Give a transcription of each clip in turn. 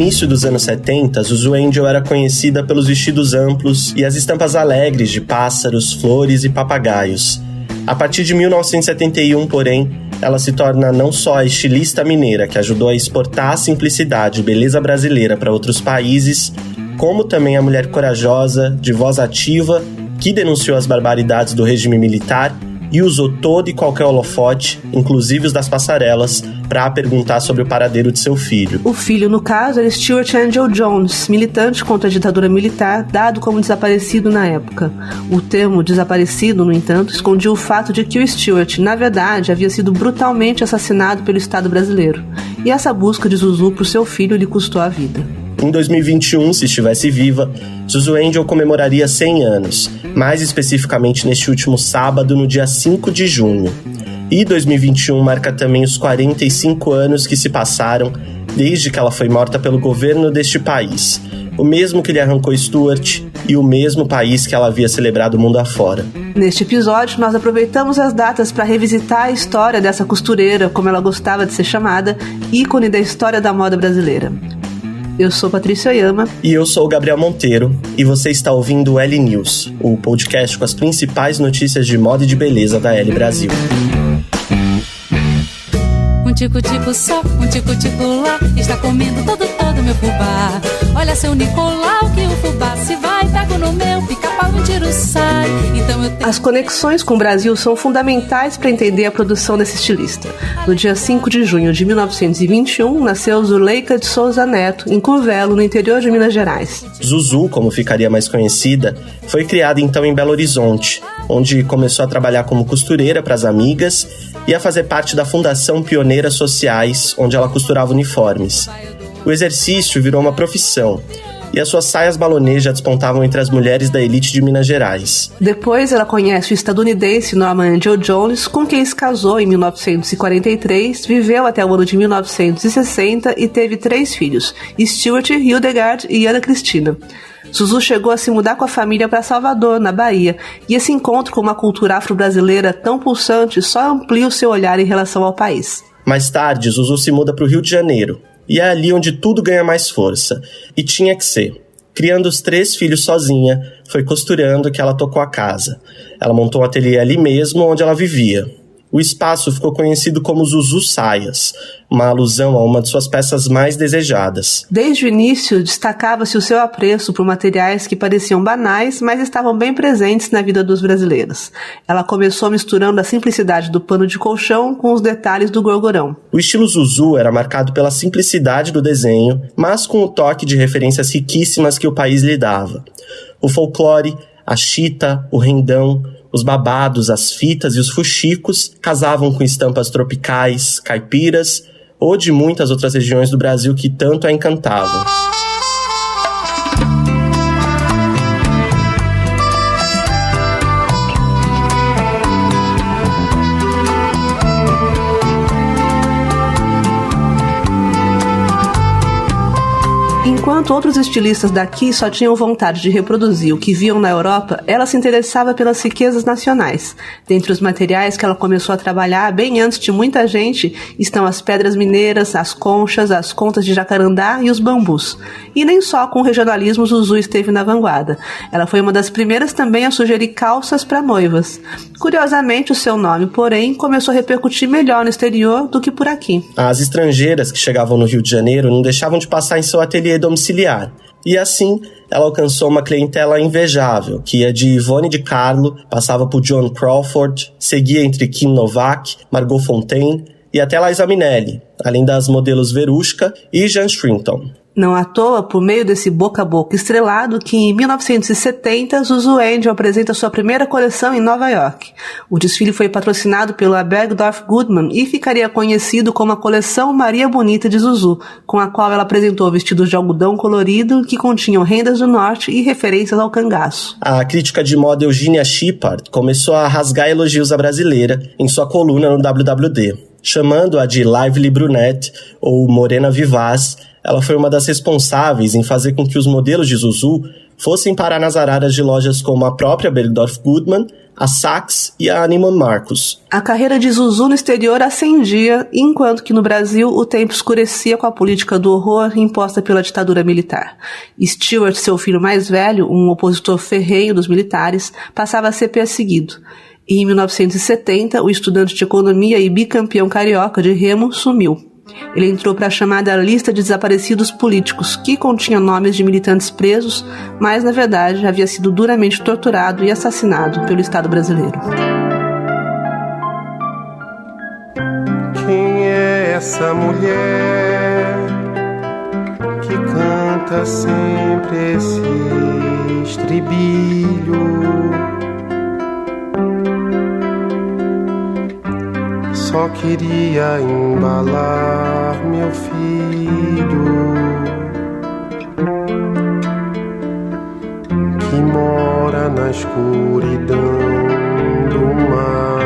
início dos anos 70, Zuzu Angel era conhecida pelos vestidos amplos e as estampas alegres de pássaros, flores e papagaios. A partir de 1971, porém, ela se torna não só a estilista mineira que ajudou a exportar a simplicidade e beleza brasileira para outros países, como também a mulher corajosa, de voz ativa, que denunciou as barbaridades do regime militar e usou todo e qualquer holofote, inclusive os das passarelas, para perguntar sobre o paradeiro de seu filho. O filho, no caso, era Stuart Angel Jones, militante contra a ditadura militar, dado como desaparecido na época. O termo desaparecido, no entanto, escondia o fato de que o Stuart, na verdade, havia sido brutalmente assassinado pelo Estado brasileiro. E essa busca de Zuzu por seu filho lhe custou a vida. Em 2021, se estivesse viva, Zuzu Angel comemoraria 100 anos, mais especificamente neste último sábado, no dia 5 de junho. E 2021 marca também os 45 anos que se passaram desde que ela foi morta pelo governo deste país, o mesmo que lhe arrancou Stuart e o mesmo país que ela havia celebrado o mundo afora. Neste episódio, nós aproveitamos as datas para revisitar a história dessa costureira, como ela gostava de ser chamada, ícone da história da moda brasileira. Eu sou Patrícia Oyama. E eu sou o Gabriel Monteiro. E você está ouvindo o L News, o podcast com as principais notícias de moda e de beleza da L Brasil. Um tico-tico só, um tico-tico lá, está comendo todo meu fubá. Olha seu Nicolau que o fubá se vai, pego no meu, pica-pau, um tiro sai. Então eu tenho... As conexões com o Brasil são fundamentais para entender a produção desse estilista. No dia 5 de junho de 1921, nasceu Zuleika de Souza Neto, em Curvelo, no interior de Minas Gerais. Zuzu, como ficaria mais conhecida, foi criada então em Belo Horizonte, onde começou a trabalhar como costureira para as amigas e a fazer parte da Fundação Pioneiras Sociais, onde ela costurava uniformes. O exercício virou uma profissão, e as suas saias balonês já despontavam entre as mulheres da elite de Minas Gerais. Depois ela conhece o estadunidense Norman Angel Jones, com quem se casou em 1943, viveu até o ano de 1960 e teve 3 filhos, Stuart, Hildegard e Ana Cristina. Zuzu chegou a se mudar com a família para Salvador, na Bahia, e esse encontro com uma cultura afro-brasileira tão pulsante só amplia o seu olhar em relação ao país. Mais tarde, Zuzu se muda para o Rio de Janeiro, e é ali onde tudo ganha mais força. E tinha que ser. Criando os 3 filhos sozinha, foi costurando que ela tocou a casa. Ela montou um ateliê ali mesmo, onde ela vivia. O espaço ficou conhecido como Zuzu Saias, uma alusão a uma de suas peças mais desejadas. Desde o início, destacava-se o seu apreço por materiais que pareciam banais, mas estavam bem presentes na vida dos brasileiros. Ela começou misturando a simplicidade do pano de colchão com os detalhes do gorgorão. O estilo Zuzu era marcado pela simplicidade do desenho, mas com o toque de referências riquíssimas que o país lhe dava. O folclore, a chita, o rendão, os babados, as fitas e os fuxicos casavam com estampas tropicais, caipiras ou de muitas outras regiões do Brasil que tanto a encantavam. Enquanto outros estilistas daqui só tinham vontade de reproduzir o que viam na Europa, ela se interessava pelas riquezas nacionais. Dentre os materiais que ela começou a trabalhar bem antes de muita gente estão as pedras mineiras, as conchas, as contas de jacarandá e os bambus. E nem só com o regionalismo Zuzu esteve na vanguarda. Ela foi uma das primeiras também a sugerir calças para noivas. Curiosamente, o seu nome, porém, começou a repercutir melhor no exterior do que por aqui. As estrangeiras que chegavam no Rio de Janeiro não deixavam de passar em seu ateliê domiciliar. E assim, ela alcançou uma clientela invejável, que ia de Ivone de Carlo, passava por Joan Crawford, seguia entre Kim Novak, Margot Fonteyn e até Liza Minnelli, além das modelos Verushka e Jan Strington. Não à toa, por meio desse boca a boca estrelado, que em 1970 Zuzu Angel apresenta sua primeira coleção em Nova York. O desfile foi patrocinado pela Bergdorf Goodman e ficaria conhecido como a coleção Maria Bonita de Zuzu, com a qual ela apresentou vestidos de algodão colorido que continham rendas do norte e referências ao cangaço. A crítica de moda Eugenia Shepard começou a rasgar elogios à brasileira em sua coluna no WWD. Chamando-a de Lively Brunette ou Morena Vivaz, ela foi uma das responsáveis em fazer com que os modelos de Zuzu fossem parar nas araras de lojas como a própria Bergdorf Goodman, a Saks e a Neiman Marcus. A carreira de Zuzu no exterior ascendia, enquanto que no Brasil o tempo escurecia com a política do horror imposta pela ditadura militar. Stewart, seu filho mais velho, um opositor ferrenho dos militares, passava a ser perseguido. E em 1970, o estudante de economia e bicampeão carioca de remo sumiu. Ele entrou para a chamada lista de desaparecidos políticos, que continha nomes de militantes presos, mas na verdade havia sido duramente torturado e assassinado pelo Estado brasileiro. Quem é essa mulher que canta sempre esse estribilho? Só queria embalar meu filho, que mora na escuridão do mar.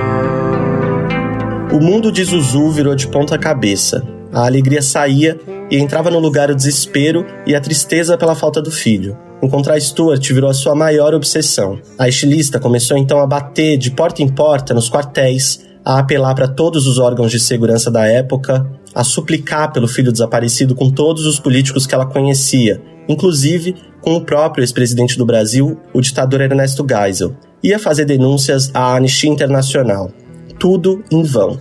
O mundo de Zuzu virou de ponta cabeça. A alegria saía e entrava no lugar o desespero e a tristeza pela falta do filho. Encontrar Stuart virou a sua maior obsessão. A estilista começou então a bater de porta em porta nos quartéis, a apelar para todos os órgãos de segurança da época, a suplicar pelo filho desaparecido com todos os políticos que ela conhecia, inclusive com o próprio ex-presidente do Brasil, o ditador Ernesto Geisel, e a fazer denúncias à Anistia Internacional. Tudo em vão.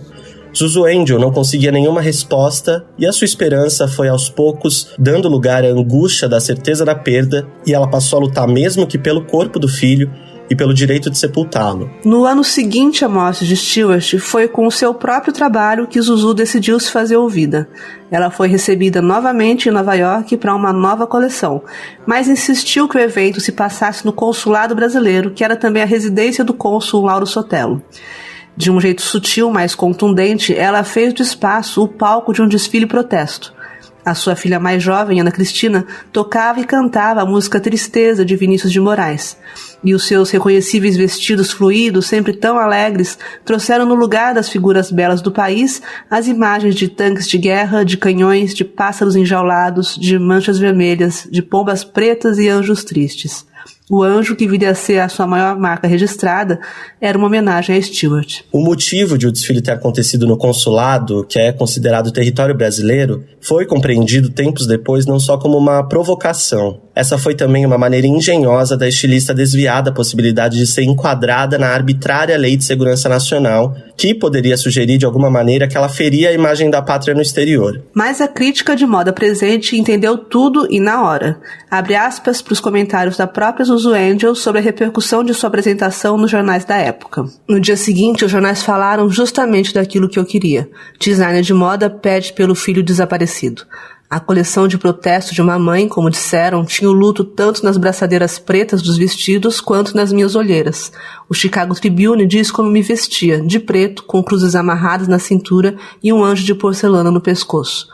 Zuzu Angel não conseguia nenhuma resposta e a sua esperança foi aos poucos dando lugar à angústia da certeza da perda, e ela passou a lutar mesmo que pelo corpo do filho e pelo direito de sepultá-lo. No ano seguinte à morte de Stewart, foi com o seu próprio trabalho que Zuzu decidiu se fazer ouvida. Ela foi recebida novamente em Nova York para uma nova coleção, mas insistiu que o evento se passasse no consulado brasileiro, que era também a residência do cônsul Lauro Sotelo. De um jeito sutil, mas contundente, ela fez do espaço o palco de um desfile protesto. A sua filha mais jovem, Ana Cristina, tocava e cantava a música Tristeza, de Vinícius de Moraes. E os seus reconhecíveis vestidos fluidos, sempre tão alegres, trouxeram no lugar das figuras belas do país as imagens de tanques de guerra, de canhões, de pássaros enjaulados, de manchas vermelhas, de pombas pretas e anjos tristes. O anjo, que viria a ser a sua maior marca registrada, era uma homenagem a Stewart. O motivo de o desfile ter acontecido no consulado, que é considerado território brasileiro, foi compreendido tempos depois não só como uma provocação. Essa foi também uma maneira engenhosa da estilista desviar da possibilidade de ser enquadrada na arbitrária Lei de Segurança Nacional, que poderia sugerir de alguma maneira que ela feria a imagem da pátria no exterior. Mas a crítica de moda presente entendeu tudo e na hora. Abre aspas para os comentários da própria Zuzu Angel sobre a repercussão de sua apresentação nos jornais da época. No dia seguinte, os jornais falaram justamente daquilo que eu queria. Designer de moda pede pelo filho desaparecido. A coleção de protesto de uma mãe, como disseram, tinha o luto tanto nas braçadeiras pretas dos vestidos quanto nas minhas olheiras. O Chicago Tribune diz como me vestia, de preto, com cruzes amarradas na cintura e um anjo de porcelana no pescoço.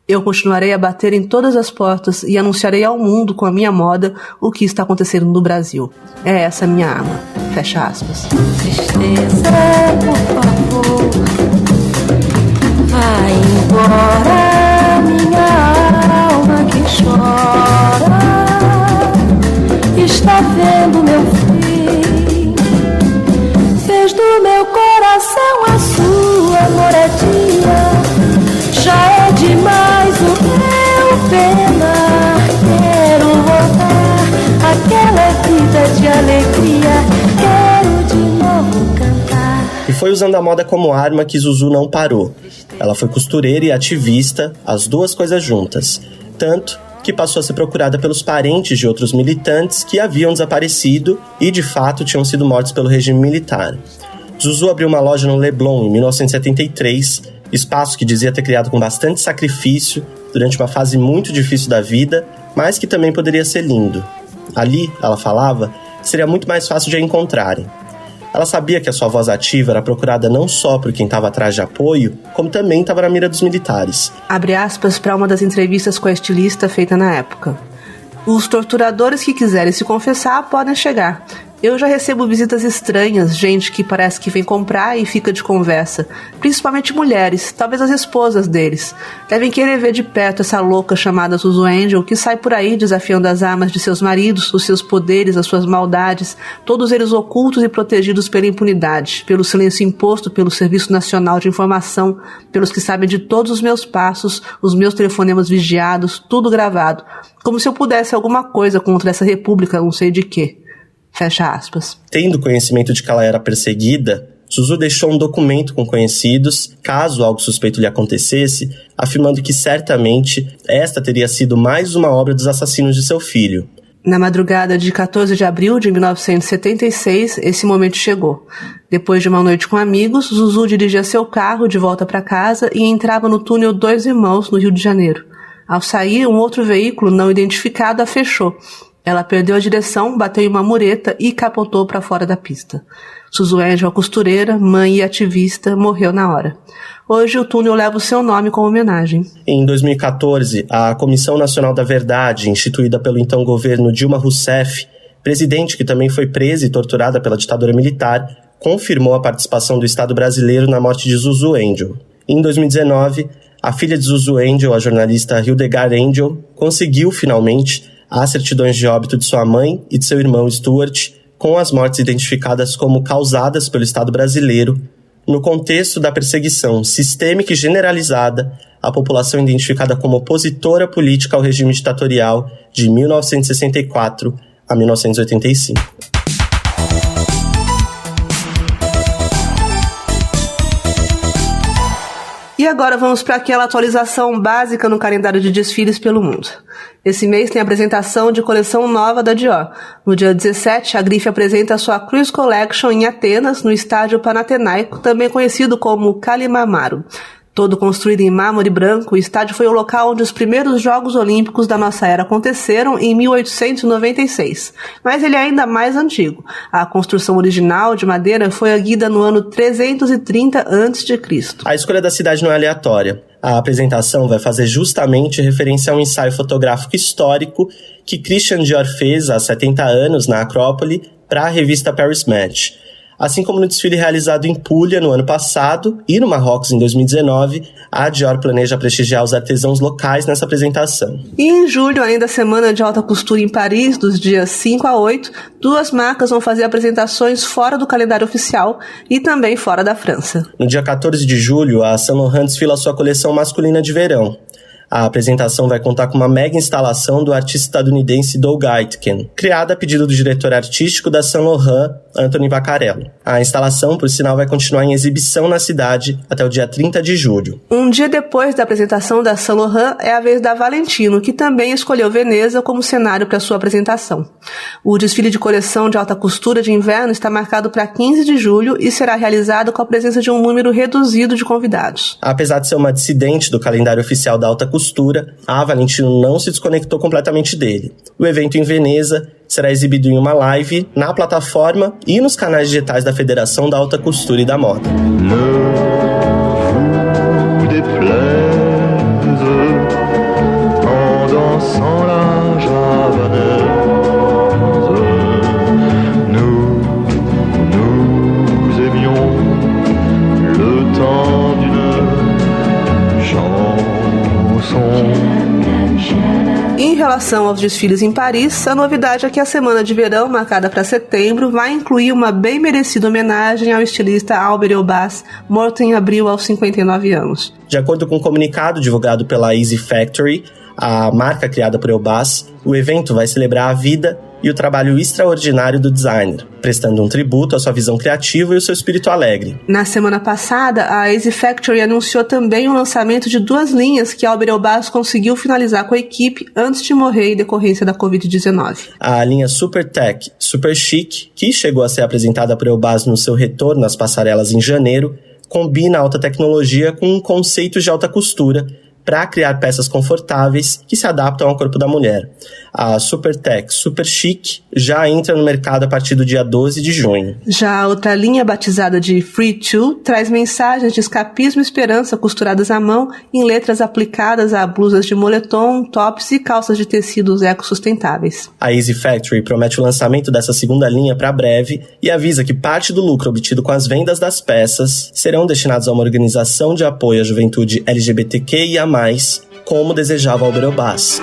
Eu continuarei a bater em todas as portas e anunciarei ao mundo com a minha moda o que está acontecendo no Brasil. É essa a minha arma. Fecha aspas. Tristeza, por favor, vai embora, minha alma que chora, está vendo meu fim, fez do meu coração a sua moradia, já é demais o meu penar, quero voltar àquela vida de alegria, quero de novo cantar. E foi usando a moda como arma que Zuzu não parou. Ela foi costureira e ativista, as duas coisas juntas. Tanto que passou a ser procurada pelos parentes de outros militantes que haviam desaparecido e, de fato, tinham sido mortos pelo regime militar. Zuzu abriu uma loja no Leblon em 1973, espaço que dizia ter criado com bastante sacrifício durante uma fase muito difícil da vida, mas que também poderia ser lindo. Ali, ela falava, seria muito mais fácil de a encontrarem. Ela sabia que a sua voz ativa era procurada não só por quem estava atrás de apoio, como também estava na mira dos militares. Abre aspas para uma das entrevistas com a estilista feita na época. Os torturadores que quiserem se confessar podem chegar. Eu já recebo visitas estranhas, gente que parece que vem comprar e fica de conversa. Principalmente mulheres, talvez as esposas deles. Devem querer ver de perto essa louca chamada Zuzu Angel, que sai por aí desafiando as armas de seus maridos, os seus poderes, as suas maldades, todos eles ocultos e protegidos pela impunidade, pelo silêncio imposto pelo Serviço Nacional de Informação, pelos que sabem de todos os meus passos, os meus telefonemas vigiados, tudo gravado. Como se eu pudesse alguma coisa contra essa república, não sei de quê. Fecha aspas. Tendo conhecimento de que ela era perseguida, Zuzu deixou um documento com conhecidos, caso algo suspeito lhe acontecesse, afirmando que certamente esta teria sido mais uma obra dos assassinos de seu filho. Na madrugada de 14 de abril de 1976, esse momento chegou. Depois de uma noite com amigos, Zuzu dirigia seu carro de volta para casa e entrava no túnel Dois Irmãos, no Rio de Janeiro. Ao sair, um outro veículo não identificado a fechou. Ela perdeu a direção, bateu em uma mureta e capotou para fora da pista. Zuzu Angel, a costureira, mãe e ativista, morreu na hora. Hoje o túnel leva o seu nome como homenagem. Em 2014, a Comissão Nacional da Verdade, instituída pelo então governo Dilma Rousseff, presidente que também foi presa e torturada pela ditadura militar, confirmou a participação do Estado brasileiro na morte de Zuzu Angel. Em 2019, a filha de Zuzu Angel, a jornalista Hildegard Angel, conseguiu finalmente as certidões de óbito de sua mãe e de seu irmão Stuart, com as mortes identificadas como causadas pelo Estado brasileiro, no contexto da perseguição sistêmica e generalizada à população identificada como opositora política ao regime ditatorial de 1964 a 1985. E agora vamos para aquela atualização básica no calendário de desfiles pelo mundo. Esse mês tem a apresentação de coleção nova da Dior. No dia 17, a grife apresenta a sua Cruise Collection em Atenas, no estádio Panathinaiko, também conhecido como Kalimamaro. Todo construído em mármore branco, o estádio foi o local onde os primeiros Jogos Olímpicos da nossa era aconteceram em 1896. Mas ele é ainda mais antigo. A construção original de madeira foi erguida no ano 330 a.C. A escolha da cidade não é aleatória. A apresentação vai fazer justamente referência a um ensaio fotográfico histórico que Christian Dior fez há 70 anos na Acrópole para a revista Paris Match. Assim como no desfile realizado em Puglia no ano passado e no Marrocos em 2019, a Dior planeja prestigiar os artesãos locais nessa apresentação. E em julho, além da Semana de Alta Costura em Paris, dos dias 5 a 8, duas marcas vão fazer apresentações fora do calendário oficial e também fora da França. No dia 14 de julho, a Saint Laurent desfila sua coleção masculina de verão. A apresentação vai contar com uma mega instalação do artista estadunidense Doug Aitken, criada a pedido do diretor artístico da Saint Laurent, Anthony Vaccarello. A instalação, por sinal, vai continuar em exibição na cidade até o dia 30 de julho. Um dia depois da apresentação da Saint Laurent é a vez da Valentino, que também escolheu Veneza como cenário para sua apresentação. O desfile de coleção de alta costura de inverno está marcado para 15 de julho e será realizado com a presença de um número reduzido de convidados. Apesar de ser uma dissidente do calendário oficial da alta costura, a Valentino não se desconectou completamente dele. O evento em Veneza será exibido em uma live, na plataforma e nos canais digitais da Federação da Alta Costura e da Moda. Em relação aos desfiles em Paris, a novidade é que a semana de verão, marcada para setembro, vai incluir uma bem merecida homenagem ao estilista Albert Elbaz, morto em abril aos 59 anos. De acordo com um comunicado divulgado pela Easy Factory, a marca criada por Elbaz, o evento vai celebrar a vida e o trabalho extraordinário do designer, prestando um tributo à sua visão criativa e ao seu espírito alegre. Na semana passada, a Easy Factory anunciou também o lançamento de 2 linhas que Albert Elbaz conseguiu finalizar com a equipe antes de morrer em decorrência da Covid-19. A linha Super Tech, Super Chic, que chegou a ser apresentada por Elbaz no seu retorno às passarelas em janeiro, combina alta tecnologia com um conceito de alta costura, para criar peças confortáveis que se adaptam ao corpo da mulher. A Supertech Super Chic já entra no mercado a partir do dia 12 de junho. Já a outra linha, batizada de Free To, traz mensagens de escapismo e esperança costuradas à mão em letras aplicadas a blusas de moletom, tops e calças de tecidos ecossustentáveis. A Easy Factory promete o lançamento dessa segunda linha para breve e avisa que parte do lucro obtido com as vendas das peças serão destinados a uma organização de apoio à juventude LGBTQIA+, como desejava Álvaro Bass.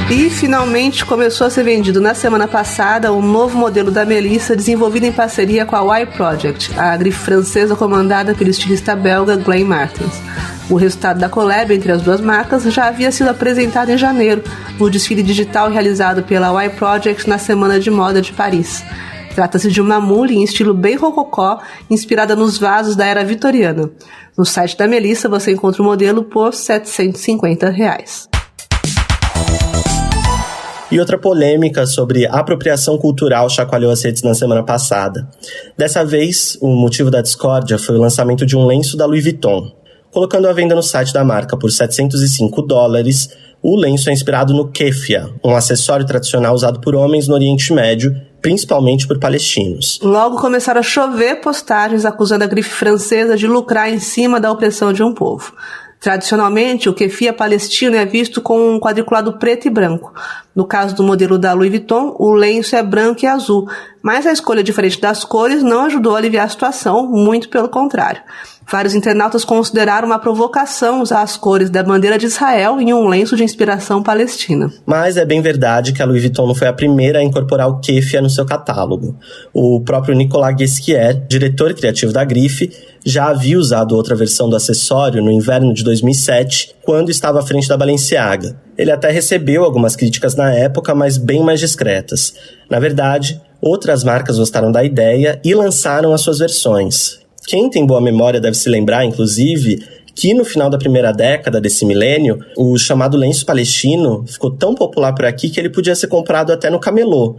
E finalmente começou a ser vendido na semana passada o novo modelo da Melissa, desenvolvido em parceria com a Y Project, a grife francesa comandada pelo estilista belga Glenn Martens. O resultado da collab entre as duas marcas já havia sido apresentado em janeiro, no desfile digital realizado pela Y Project na Semana de Moda de Paris. Trata-se de uma mule em estilo bem rococó, inspirada nos vasos da era vitoriana. No site da Melissa você encontra o modelo por R$ 750. E outra polêmica sobre apropriação cultural chacoalhou as redes na semana passada. Dessa vez, o motivo da discórdia foi o lançamento de um lenço da Louis Vuitton. Colocando à venda no site da marca por $705, o lenço é inspirado no keffia, um acessório tradicional usado por homens no Oriente Médio, principalmente por palestinos. Logo começaram a chover postagens acusando a grife francesa de lucrar em cima da opressão de um povo. Tradicionalmente, o keffia palestino é visto com um quadriculado preto e branco. No caso do modelo da Louis Vuitton, o lenço é branco e azul, mas a escolha diferente das cores não ajudou a aliviar a situação, muito pelo contrário. Vários internautas consideraram uma provocação usar as cores da bandeira de Israel em um lenço de inspiração palestina. Mas é bem verdade que a Louis Vuitton não foi a primeira a incorporar o keffia no seu catálogo. O próprio Nicolas Ghesquière, diretor criativo da grife, já havia usado outra versão do acessório no inverno de 2007, quando estava à frente da Balenciaga. Ele até recebeu algumas críticas na época, mas bem mais discretas. Na verdade, outras marcas gostaram da ideia e lançaram as suas versões. Quem tem boa memória deve se lembrar, inclusive, que no final da primeira década desse milênio, o chamado lenço palestino ficou tão popular por aqui que ele podia ser comprado até no camelô.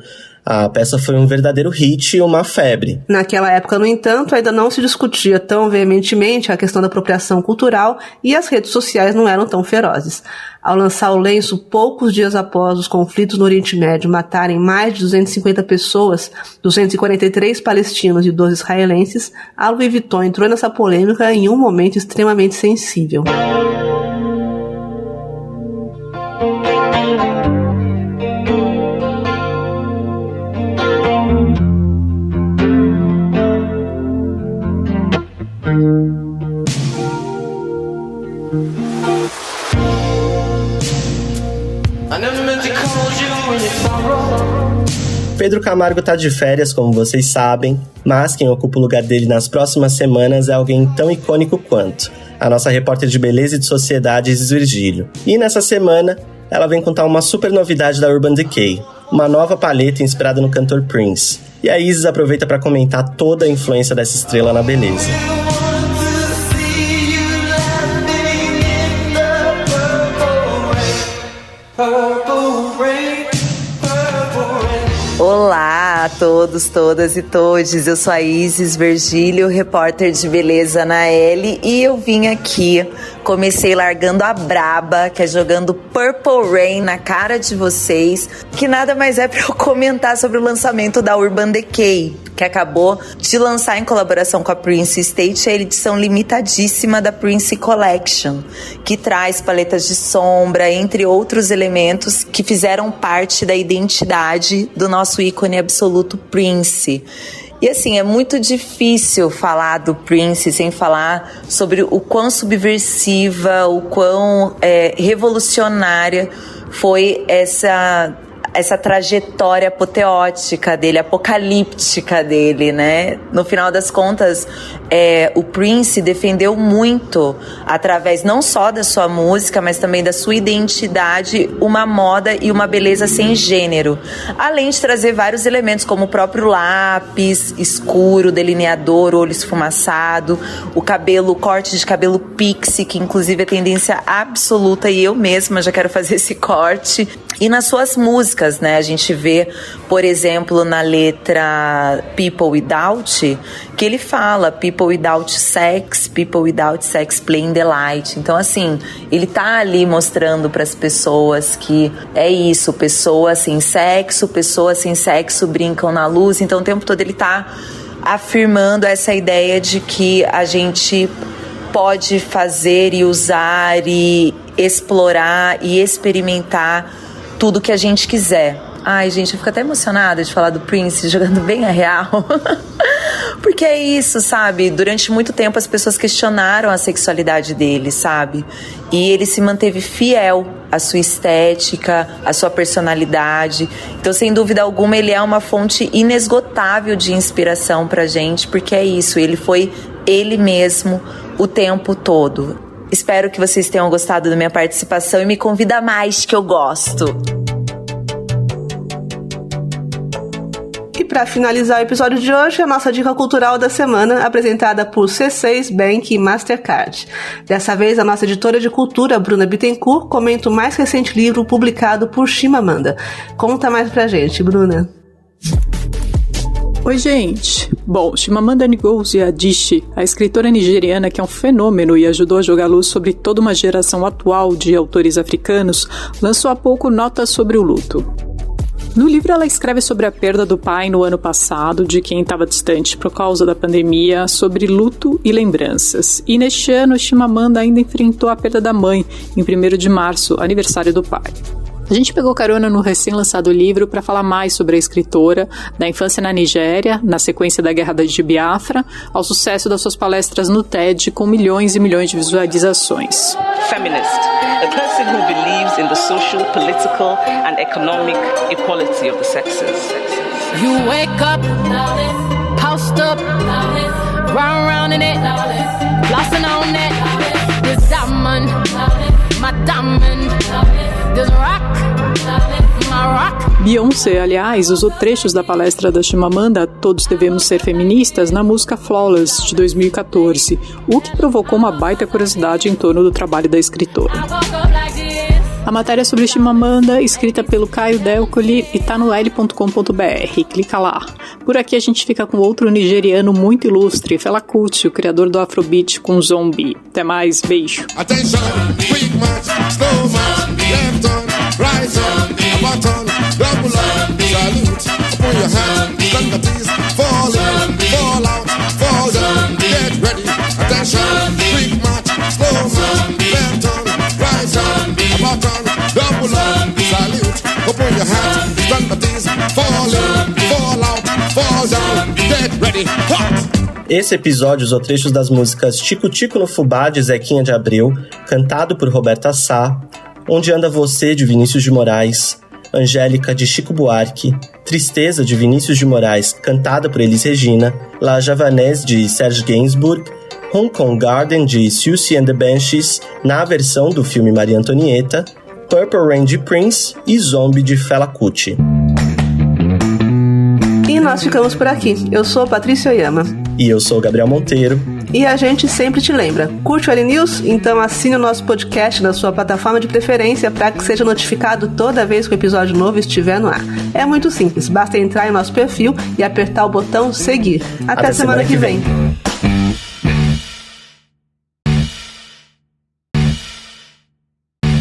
A peça foi um verdadeiro hit e uma febre. Naquela época, no entanto, ainda não se discutia tão veementemente a questão da apropriação cultural e as redes sociais não eram tão ferozes. Ao lançar o lenço poucos dias após os conflitos no Oriente Médio matarem mais de 250 pessoas, 243 palestinos e 12 israelenses, a Louis Vuitton entrou nessa polêmica em um momento extremamente sensível. Pedro Camargo tá de férias, como vocês sabem, mas quem ocupa o lugar dele nas próximas semanas é alguém tão icônico quanto a nossa repórter de beleza e de sociedade, Isis Virgílio. E nessa semana, ela vem contar uma super novidade da Urban Decay, uma nova paleta inspirada no cantor Prince. E a Isis aproveita para comentar toda a influência dessa estrela na beleza. Olá a todos, todas e todes, eu sou a Isis Virgílio, repórter de beleza na Elle, e eu vim aqui, comecei largando a braba, que é jogando Purple Rain na cara de vocês, que nada mais é para eu comentar sobre o lançamento da Urban Decay, que acabou de lançar em colaboração com a Prince Estate a edição limitadíssima da Prince Collection, que traz paletas de sombra, entre outros elementos que fizeram parte da identidade do nosso ícone absoluto Prince. E assim, é muito difícil falar do Prince sem falar sobre o quão subversiva, o quão revolucionária foi essa trajetória apoteótica dele, apocalíptica dele, né? No final das contas, o Prince defendeu muito, através não só da sua música, mas também da sua identidade, uma moda e uma beleza sem gênero. Além de trazer vários elementos, como o próprio lápis escuro, delineador, olho esfumaçado, o corte de cabelo pixie, que inclusive é tendência absoluta, e eu mesma já quero fazer esse corte. E nas suas músicas, né, a gente vê, por exemplo, na letra People Without, que ele fala People without sex playing the light. Então, assim, ele tá ali mostrando para as pessoas que é isso, pessoas sem sexo brincam na luz. Então, o tempo todo ele tá afirmando essa ideia de que a gente pode fazer e usar e explorar e experimentar tudo que a gente quiser. Ai, gente, eu fico até emocionada de falar do Prince jogando bem a real. Porque é isso, sabe? Durante muito tempo as pessoas questionaram a sexualidade dele, sabe? E ele se manteve fiel à sua estética, à sua personalidade. Então, sem dúvida alguma, ele é uma fonte inesgotável de inspiração pra gente, porque é isso, ele foi ele mesmo o tempo todo. Espero que vocês tenham gostado da minha participação e me convida mais, que eu gosto. E para finalizar o episódio de hoje, a nossa dica cultural da semana, apresentada por C6 Bank e Mastercard. Dessa vez, a nossa editora de cultura, Bruna Bittencourt, comenta o mais recente livro publicado por Chimamanda. Conta mais pra gente, Bruna. Oi, gente! Bom, Chimamanda Ngozi Adichie, a escritora nigeriana que é um fenômeno e ajudou a jogar luz sobre toda uma geração atual de autores africanos, lançou há pouco Notas sobre o Luto. No livro ela escreve sobre a perda do pai no ano passado, de quem estava distante por causa da pandemia, sobre luto e lembranças. E neste ano, Chimamanda ainda enfrentou a perda da mãe, em 1º de março, aniversário do pai. A gente pegou carona no recém-lançado livro para falar mais sobre a escritora, da infância na Nigéria, na sequência da Guerra de Biafra, ao sucesso das suas palestras no TED, com milhões e milhões de visualizações. Feminist, a person who believes in the social, political and economic equality of the sexes. You wake up, post up, round in it, flossing on it, this diamond, my diamond, this rock, my rock. Beyoncé, aliás, usou trechos da palestra da Chimamanda Todos Devemos Ser Feministas na música Flawless, de 2014, o que provocou uma baita curiosidade em torno do trabalho da escritora. A matéria sobre Chimamanda, escrita pelo Caio Delcoli, e tá no l.com.br, clica lá. Por aqui a gente fica com outro nigeriano muito ilustre, Fela Kuti, o criador do Afrobeat com Zombie. Até mais, beijo. Attention, quick march, slow march, left on, right on, about on, double up, salute, put your hand, stand the please, fall in, fall out, fall down, get ready. Attention, quick march, slow march, left on, right on, about on, double up, salute, open your hand, stand the please, fall in, fall out, fall down, get ready, hot! Esse episódio usou trechos das músicas Tico Tico no Fubá, de Zequinha de Abreu, cantado por Roberta Sá, Onde Anda Você, de Vinícius de Moraes, Angélica, de Chico Buarque, Tristeza, de Vinícius de Moraes, cantada por Elis Regina, La Javanaise, de Serge Gainsbourg, Hong Kong Garden, de Siouxsie and the Banshees, na versão do filme Maria Antonieta, Purple Rain, de Prince e Zombie, de Fela Kuti. E nós ficamos por aqui. Eu sou Patrícia Oyama. E eu sou o Gabriel Monteiro. E a gente sempre te lembra, curte o L News? Então assine o nosso podcast na sua plataforma de preferência para que seja notificado toda vez que o episódio novo estiver no ar. É muito simples, basta entrar em nosso perfil e apertar o botão seguir. Até semana que vem.